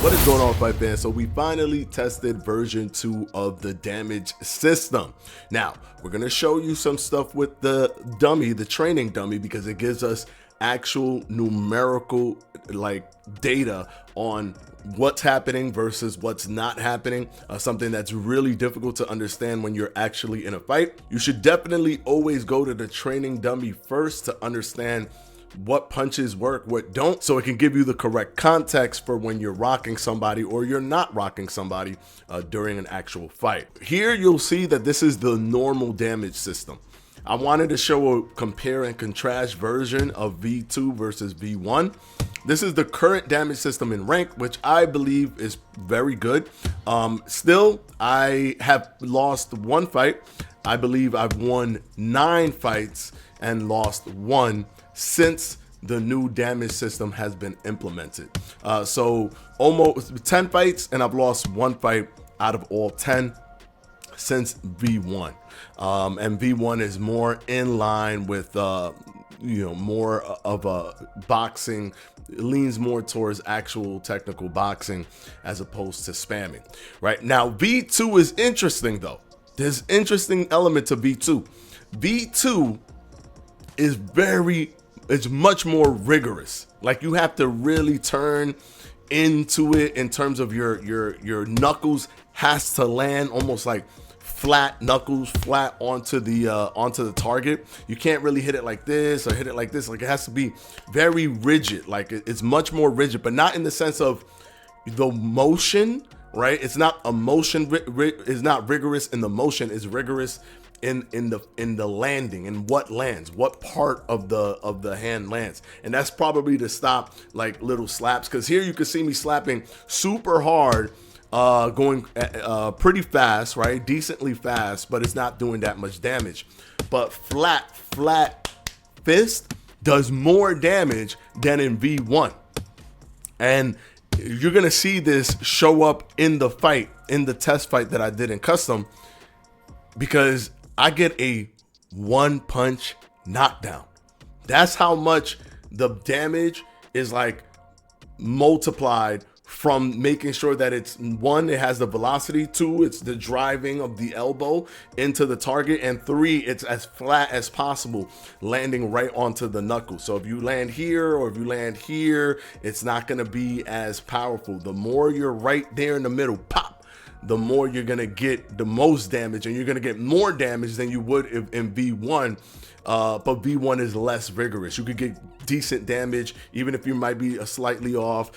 What is going on, fight fans? So we finally tested version 2 of the damage system. Now, we're going to show you some stuff with the dummy, the training dummy, because it gives us actual numerical data on what's happening versus what's not happening, something that's really difficult to understand when you're actually in a fight. You should definitely always go to the training dummy first to understand what punches work, what don't, so it can give you the correct context for when you're rocking somebody or you're not rocking somebody during an actual fight. Here you'll see that this is the normal damage system. I wanted to show a compare and contrast version of V2 versus V1. This is the current damage system in rank, which I believe is very good. Still, I have lost one fight. I believe I've won 9 fights and lost 1 since the new damage system has been implemented. So almost 10 fights, and I've lost 1 fight out of all 10 since V1. And V1 is more in line with more of a boxing. It leans more towards actual technical boxing as opposed to spamming. Right now, V2 is interesting though. There's interesting element to V2. V2 is it's much more rigorous. Like, you have to really turn into it in terms of your knuckles has to land almost like flat knuckles, flat onto the target. You can't really hit it like this or hit it like this. Like, it has to be very rigid. Like, it's much more rigid, but not in the sense of the motion, right? It's not a motion. It's not rigorous in the motion. It's rigorous in the landing, and what lands, what part of the hand lands. And that's probably to stop like little slaps, because here you can see me slapping super hard, going pretty fast, right? Decently fast, but it's not doing that much damage. But flat fist does more damage than in V1. And you're gonna see this show up in the fight, in the test fight that I did in custom, because I get a 1-punch knockdown. That's how much the damage is like multiplied from making sure that it's 1, it has the velocity, 2, it's the driving of the elbow into the target, and 3, it's as flat as possible, landing right onto the knuckle. So if you land here or if you land here, it's not gonna be as powerful. The more you're right there in the middle, pop, the more you're gonna get the most damage, and you're gonna get more damage than you would if in V1. But V1 is less rigorous. You could get decent damage even if you might be slightly off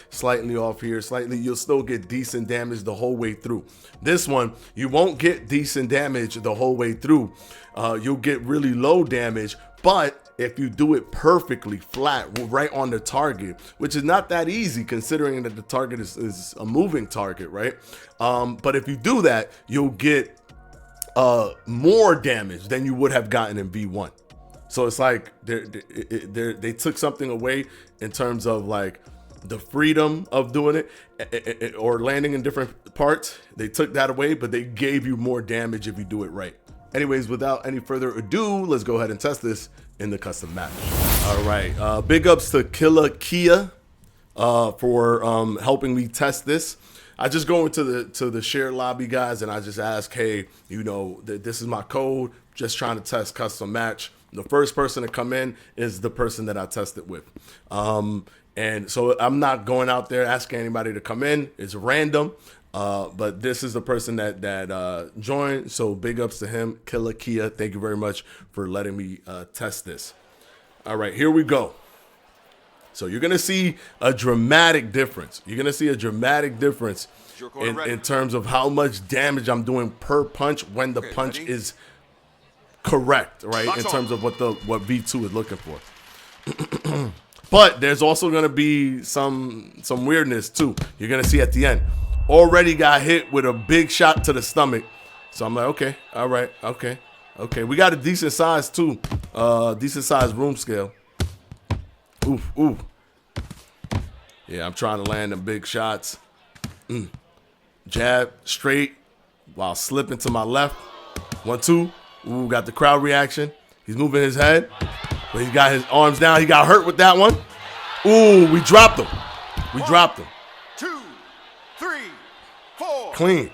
here, you'll still get decent damage the whole way through. This one, you won't get decent damage the whole way through. You'll get really low damage, but if you do it perfectly flat, right on the target, which is not that easy considering that the target is a moving target, right? But if you do that, you'll get more damage than you would have gotten in V1. So it's like they took something away in terms of like the freedom of doing it or landing in different parts. They took that away, but they gave you more damage if you do it right. Anyways, without any further ado, let's go ahead and test this in the custom match. All right, big ups to Killer Kia for helping me test this. I just go into the shared lobby, guys, and I just ask, hey, this is my code, just trying to test custom match. The first person to come in is the person that I test it with. And so I'm not going out there asking anybody to come in. It's random. But this is the person that joined, so big ups to him, Killer Kia. Thank you very much for letting me test this. All right, here we go. So you're gonna see a dramatic difference. You're gonna see a dramatic difference in terms of how much damage I'm doing per punch when the punch is correct, right? In terms of what V2 is looking for. But there's also gonna be some weirdness too. You're gonna see at the end. Already got hit with a big shot to the stomach. So I'm like, okay, all right, okay. We got a decent size too. Decent size room scale. Oof. Yeah, I'm trying to land them big shots. Jab, straight, while slipping to my left. 1-2. Ooh, got the crowd reaction. He's moving his head, but he got his arms down. He got hurt with that one. Ooh, we dropped him. Clean.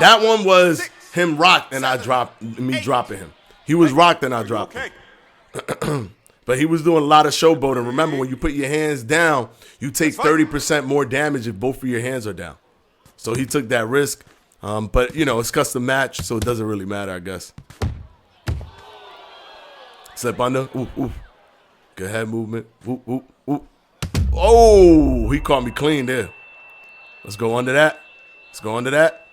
That one was him rocked and I dropped me dropping him. He was rocked and I dropped him. But he was doing a lot of showboating. Remember, when you put your hands down, you take 30% more damage if both of your hands are down. So he took that risk. But, you know, it's custom match, so it doesn't really matter, I guess. Slip under. Ooh, ooh. Good head movement. Ooh, ooh, ooh. Oh, he caught me clean there. Let's go under that. Let's go under that.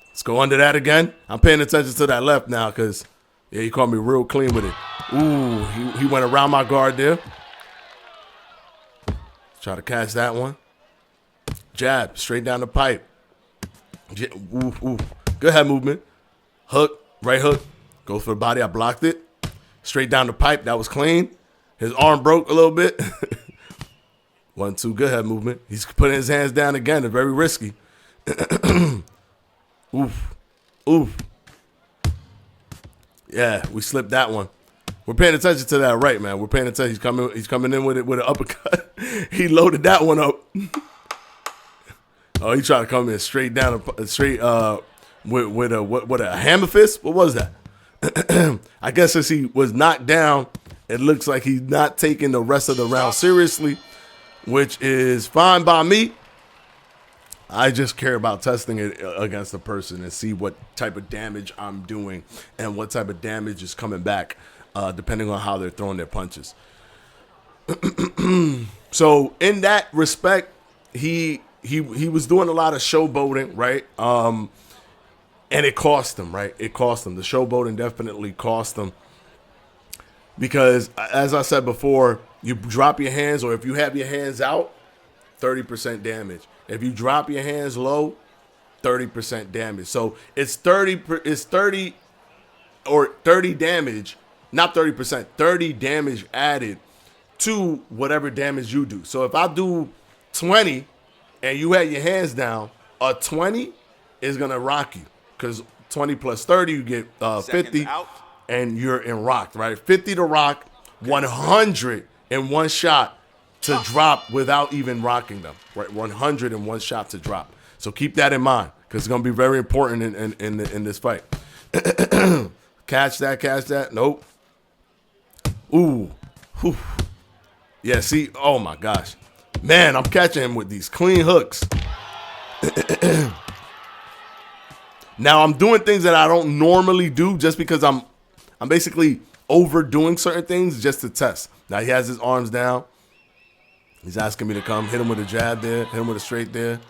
Let's go under that again. I'm paying attention to that left now because, yeah, he caught me real clean with it. Ooh, he went around my guard there. Try to catch that one. Jab, straight down the pipe. Ooh, ooh. Good head movement. Hook, right hook. Goes for the body. I blocked it. Straight down the pipe. That was clean. His arm broke a little bit. 1, 2, good head movement. He's putting his hands down again. It's very risky. Oof. Oof. Yeah, we slipped that one. We're paying attention to that right, man. We're paying attention. He's coming in with it with an uppercut. He loaded that one up. Oh, he tried to come in straight down, straight with a hammer fist. What was that? I guess since he was knocked down, it looks like he's not taking the rest of the round seriously, which is fine by me. I just care about testing it against the person and see what type of damage I'm doing and what type of damage is coming back, depending on how they're throwing their punches. So in that respect, he was doing a lot of showboating, right? And it cost him, right? It cost him. The showboating definitely cost him. Because, as I said before, you drop your hands, or if you have your hands out, 30% damage. If you drop your hands low, 30% damage. So it's 30 or 30 damage, not 30%, 30 damage added to whatever damage you do. So if I do 20 and you had your hands down, a 20 is going to rock you. Because 20 plus 30, you get 50. And you're in rocked, right? 50 to rock, 100 in one shot to drop without even rocking them, right? 100 in one shot to drop. So keep that in mind because it's going to be very important in this fight. Catch that. Nope. Ooh. Whew. Yeah, see? Oh, my gosh. Man, I'm catching him with these clean hooks. Now, I'm doing things that I don't normally do just because I'm basically overdoing certain things just to test. Now he has his arms down. He's asking me to come hit him with a jab there, hit him with a straight there.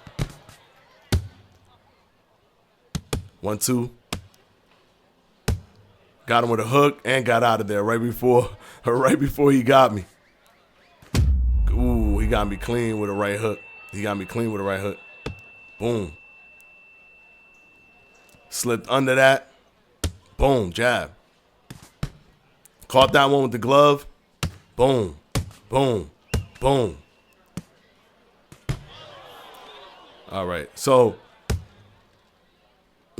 1, 2. Got him with a hook and got out of there right before he got me. Ooh, he got me clean with a right hook. Boom. Slipped under that. Boom, jab. Caught that one with the glove. Boom, boom, boom. All right, so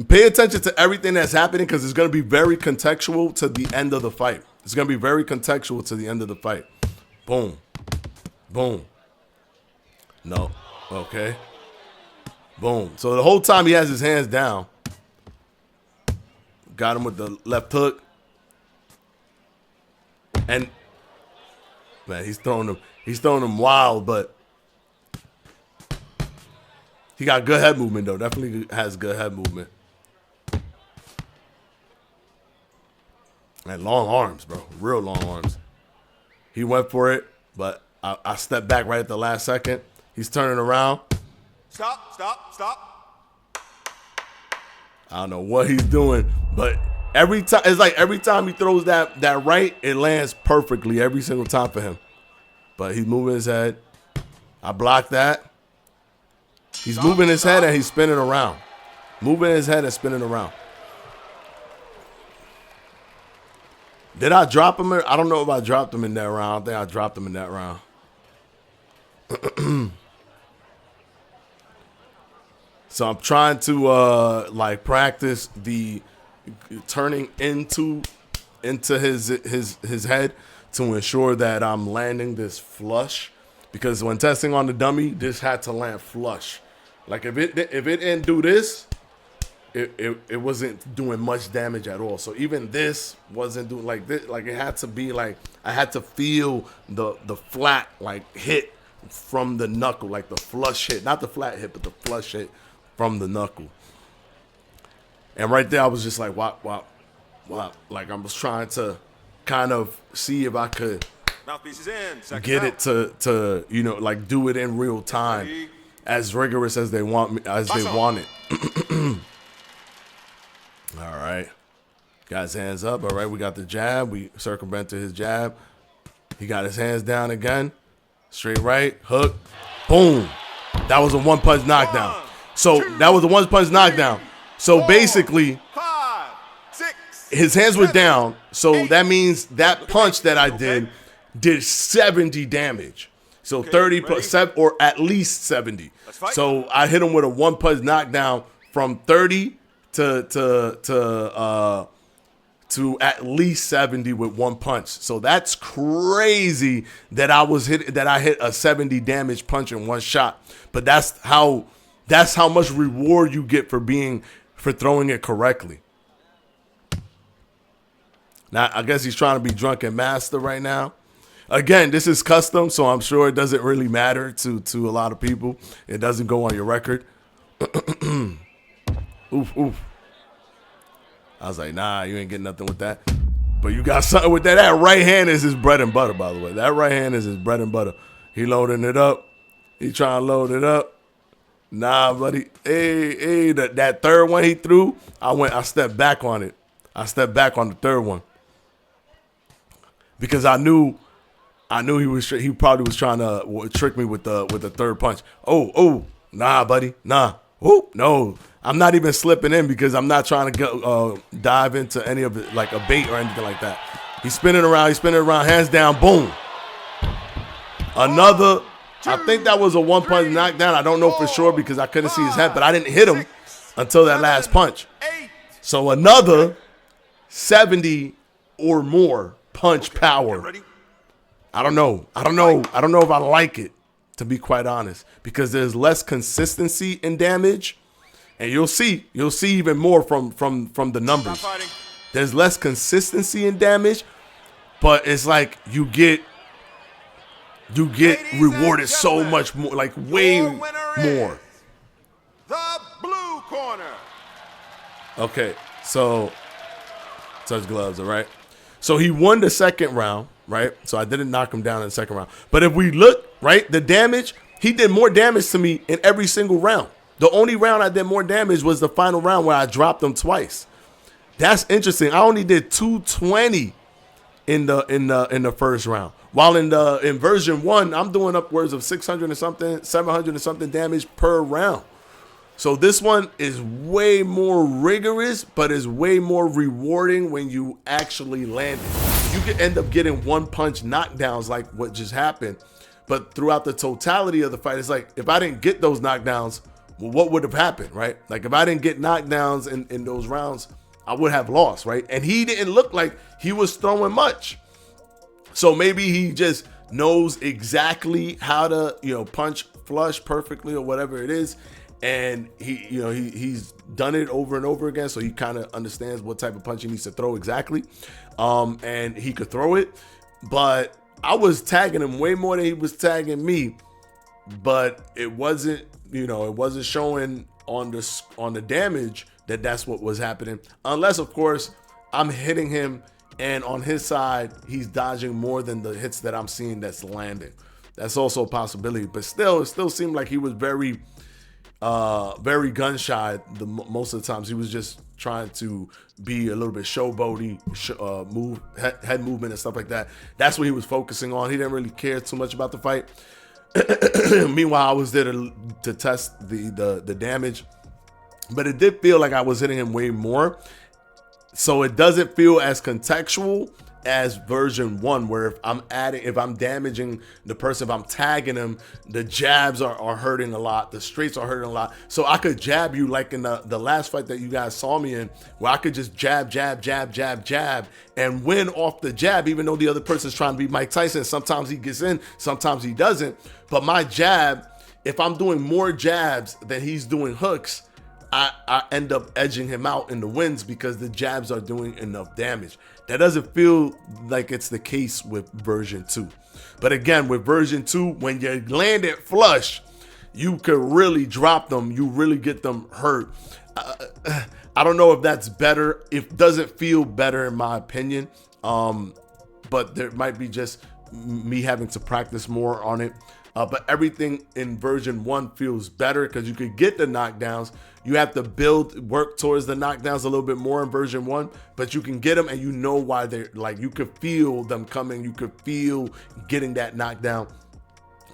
pay attention to everything that's happening because it's going to be very contextual to the end of the fight. Boom, boom. No, okay. Boom. So the whole time he has his hands down. Got him with the left hook. And man, he's throwing them wild, but he got good head movement though. Definitely has good head movement. And long arms, bro. Real long arms. He went for it, but I stepped back right at the last second. He's turning around. Stop. I don't know what he's doing, but every time he throws that right, it lands perfectly every single time for him. But he's moving his head. I blocked that. He's moving his head and he's spinning around. Did I drop him? I don't know if I dropped him in that round. I think I dropped him in that round. So I'm trying to practice the turning into his head to ensure that I'm landing this flush, because when testing on the dummy, this had to land flush. Like if it didn't do this, it wasn't doing much damage at all. So even this wasn't doing like this. Like it had to be like I had to feel the flat like hit from the knuckle, like the flush hit, not the flat hit, but the flush hit from the knuckle. And right there, I was just like, wow. Like I was trying to kind of see if I could get it to like do it in real time, as rigorous as they want it. All right, got his hands up. All right, we got the jab. We circumvented his jab. He got his hands down again. Straight right, hook, boom. That was a one-punch knockdown. So basically, his hands were down. So that means that punch that I did 70 damage. So 30 plus 7, or at least 70. So I hit him with a one-punch knockdown from 30 to at least 70 with one punch. So that's crazy that I hit a 70 damage punch in one shot. But that's how much reward you get for throwing it correctly. Now I guess he's trying to be drunken master right now. Again, this is custom, so I'm sure it doesn't really matter to a lot of people. It doesn't go on your record. Oof. I was like, nah, you ain't getting nothing with that. But you got something with that. That right hand is his bread and butter, by the way. That right hand is his bread and butter. He loading it up. He trying to load it up. Nah, buddy. Hey, that third one he threw, I stepped back on it. I stepped back on the third one. Because I knew he probably was trying to trick me with the third punch. Oh, nah, buddy. Nah. Ooh, no. I'm not even slipping in because I'm not trying to go dive into any of it like a bait or anything like that. He's spinning around, hands down, boom. Another, I think that was a one-punch knockdown. I don't know for sure because I couldn't see his head, but I didn't hit him until that last punch. So another 70 or more punch power. I don't know if I like it, to be quite honest, because there's less consistency in damage. And you'll see even more from the numbers. There's less consistency in damage, but it's like you get rewarded so much more, like way more. The blue corner. Okay, so touch gloves, all right. So he won the second round, right? So I didn't knock him down in the second round. But if we look, right, the damage, he did more damage to me in every single round. The only round I did more damage was the final round where I dropped him twice. That's interesting. I only did 220 in the first round. While in version 1, I'm doing upwards of 600 and something, 700 and something damage per round. So this one is way more rigorous, but is way more rewarding when you actually land it. You can end up getting one punch knockdowns like what just happened. But throughout the totality of the fight, it's like if I didn't get those knockdowns, well, what would have happened, right? Like if I didn't get knockdowns in those rounds, I would have lost, right? And he didn't look like he was throwing much. So maybe he just knows exactly how to, punch flush perfectly or whatever it is. And he's done it over and over again. So he kind of understands what type of punch he needs to throw exactly. And he could throw it, but I was tagging him way more than he was tagging me, but it wasn't showing on the damage that's what was happening. Unless, of course, I'm hitting him and on his side, he's dodging more than the hits that I'm seeing that's landing. That's also a possibility. But still, it still seemed like he was very, very gun shy. Most of the times he was just trying to be a little bit showboaty, head movement and stuff like that. That's what he was focusing on. He didn't really care too much about the fight. Meanwhile, I was there to test the damage, but it did feel like I was hitting him way more. So it doesn't feel as contextual as version 1, where if I'm damaging the person, if I'm tagging him, the jabs are hurting a lot, the straights are hurting a lot. So I could jab you like in the last fight that you guys saw me in, where I could just jab and win off the jab, even though the other person's trying to be Mike Tyson. Sometimes he gets in, sometimes he doesn't. But my jab if I'm doing more jabs than he's doing hooks, I end up edging him out in the wins because the jabs are doing enough damage. That doesn't feel like it's the case with version 2. But again, with version 2, when you land it flush, you could really drop them. You really get them hurt. I don't know if that's better. It doesn't feel better in my opinion. But there might be just me having to practice more on it. But everything in version 1 feels better because you could get the knockdowns. You have to work towards the knockdowns a little bit more in version 1, but you can get them and you know why they're like, you could feel them coming. You could feel getting that knockdown,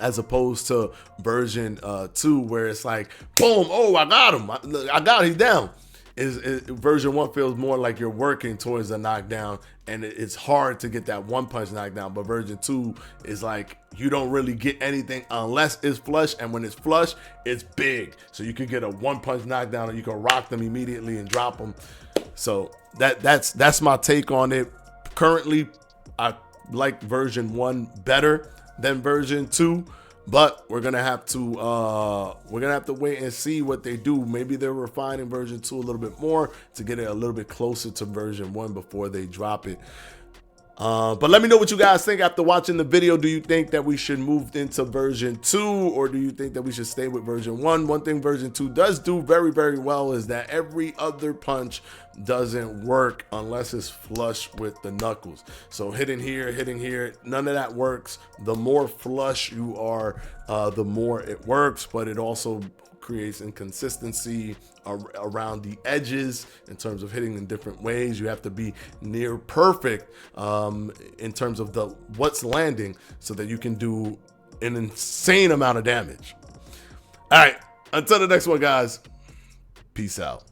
as opposed to version 2 where it's like, boom, oh, I got him. I got him, he's down. Version 1 feels more like you're working towards the knockdown, and it's hard to get that one punch knockdown. But version 2 is like you don't really get anything unless it's flush, and when it's flush, it's big. So you can get a one punch knockdown, and you can rock them immediately and drop them. So that's my take on it. Currently, I like version 1 better than version 2. But we're gonna have to wait and see what they do. Maybe they're refining version 2 a little bit more to get it a little bit closer to version 1 before they drop it. But let me know what you guys think after watching the video. Do you think that we should move into version 2, or do you think that we should stay with version 1? One thing version 2 does do very, very well is that every other punch doesn't work unless it's flush with the knuckles. So hitting here, none of that works. The more flush you are, the more it works, but it also creates inconsistency around the edges in terms of hitting in different ways. You have to be near perfect in terms of what's landing so that you can do an insane amount of damage. All right, until the next one, guys, peace out.